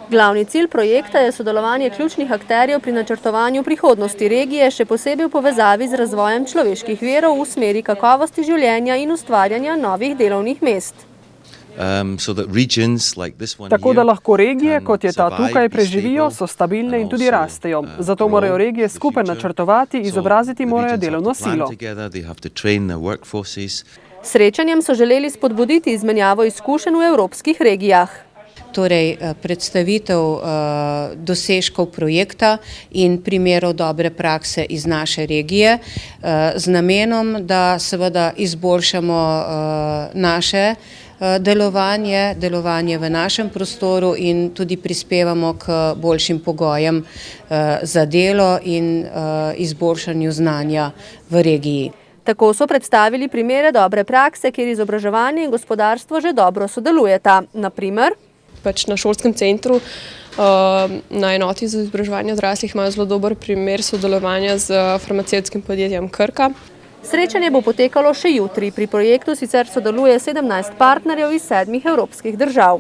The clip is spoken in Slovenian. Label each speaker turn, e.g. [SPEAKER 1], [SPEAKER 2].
[SPEAKER 1] Glavni cilj projekta je sodelovanje ključnih akterjev pri načrtovanju prihodnosti regije, še posebej v povezavi z razvojem človeških virov v smeri kakovosti življenja in ustvarjanja novih delovnih mest.
[SPEAKER 2] Tako da lahko regije, kot je ta tukaj, preživijo, so stabilne in tudi rastejo. Zato morajo regije skupaj načrtovati, izobraziti morajo delovno silo.
[SPEAKER 1] Srečanjem so želeli spodbuditi izmenjavo izkušenj v evropskih regijah.
[SPEAKER 3] Torej predstavitev dosežkov projekta in primerov dobre prakse iz naše regije z namenom, da seveda izboljšamo naše delovanje v našem prostoru in tudi prispevamo k boljšim pogojem za delo in izboljšanju znanja v regiji.
[SPEAKER 1] Tako so predstavili primere dobre prakse, kjer izobraževanje in gospodarstvo že dobro sodelujeta. Naprimer,
[SPEAKER 4] na šolskem centru na enoti za izobraževanje odraslih imajo zelo dober primer sodelovanja z farmacevtskim podjetjem Krka.
[SPEAKER 1] Srečanje bo potekalo še jutri. Pri projektu sicer sodeluje 17 partnerjev iz 7 evropskih držav.